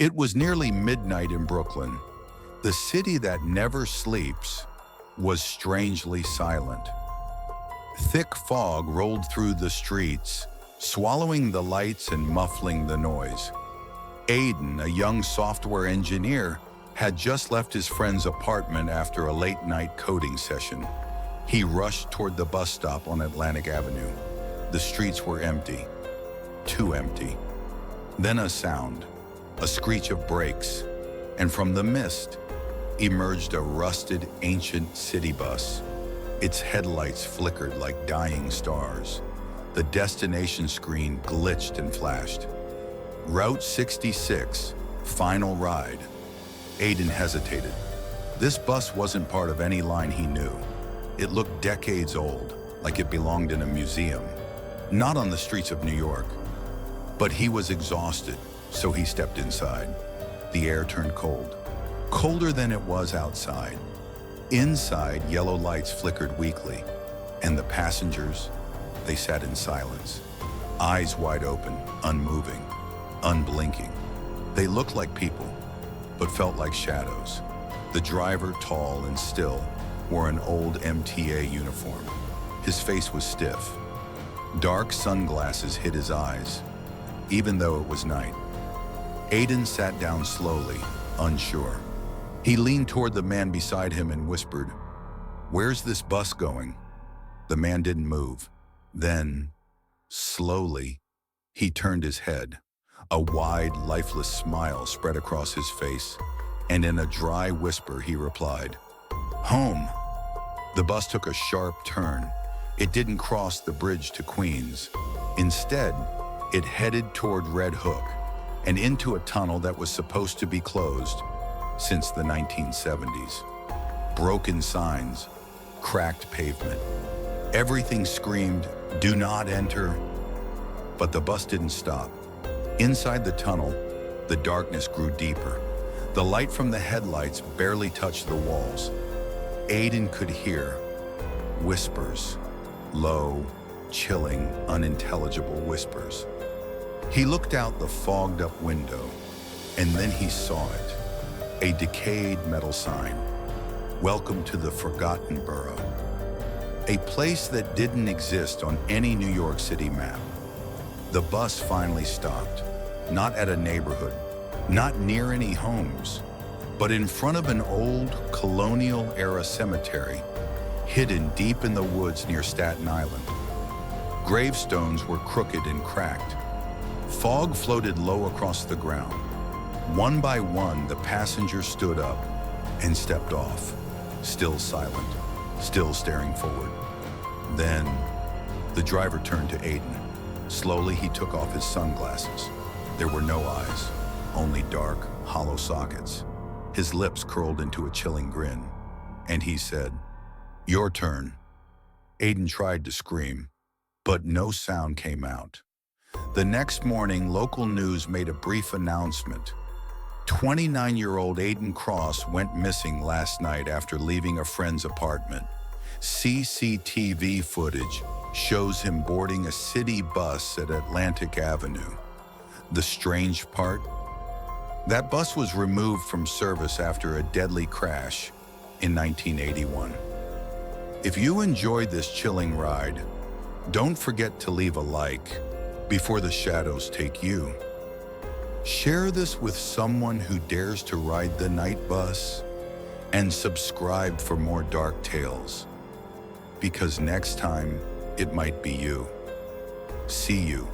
It was nearly midnight in Brooklyn. The city that never sleeps was strangely silent. Thick fog rolled through the streets, swallowing the lights and muffling the noise. Aiden, a young software engineer, had just left his friend's apartment after a late-night coding session. He rushed toward the bus stop on Atlantic Avenue. The streets were empty, too empty. Then a sound, a screech of brakes, and from the mist emerged a rusted, ancient city bus. Its headlights flickered like dying stars. The destination screen glitched and flashed. Route 66, final ride. Aiden hesitated. This bus wasn't part of any line he knew. It looked decades old, like it belonged in a museum, not on the streets of New York. But he was exhausted, so he stepped inside. The air turned cold, colder than it was outside. Inside, yellow lights flickered weakly, and the passengers, they sat in silence, eyes wide open, unmoving, unblinking. They looked like people, but felt like shadows. The driver, tall and still, wore an old MTA uniform. His face was stiff. Dark sunglasses hid his eyes, even though it was night. Aiden sat down slowly, unsure. He leaned toward the man beside him and whispered, "Where's this bus going?" The man didn't move. Then, slowly, he turned his head. A wide, lifeless smile spread across his face, and in a dry whisper he replied, "Home." The bus took a sharp turn. It didn't cross the bridge to Queens. Instead, it headed toward Red Hook and into a tunnel that was supposed to be closed since the 1970s. Broken signs, cracked pavement. Everything screamed, "Do not enter." But the bus didn't stop. Inside the tunnel, the darkness grew deeper. The light from the headlights barely touched the walls. Aiden could hear whispers, low, chilling, unintelligible whispers. He looked out the fogged-up window, and then he saw it, a decayed metal sign. "Welcome to the Forgotten Borough." A place that didn't exist on any New York City map. The bus finally stopped, not at a neighborhood, not near any homes, but in front of an old colonial-era cemetery hidden deep in the woods near Staten Island. Gravestones were crooked and cracked. Fog floated low across the ground. One by one, the passengers stood up and stepped off, still silent, still staring forward. Then, the driver turned to Aiden. Slowly, he took off his sunglasses. There were no eyes, only dark, hollow sockets. His lips curled into a chilling grin, and he said, "Your turn." Aiden tried to scream, but no sound came out. The next morning, local news made a brief announcement. 29-year-old Aiden Cross went missing last night after leaving a friend's apartment. CCTV footage shows him boarding a city bus at Atlantic Avenue. The strange part? That bus was removed from service after a deadly crash in 1981. If you enjoyed this chilling ride, don't forget to leave a like before the shadows take you. Share this with someone who dares to ride the night bus, and subscribe for more dark tales, because next time it might be you. See you.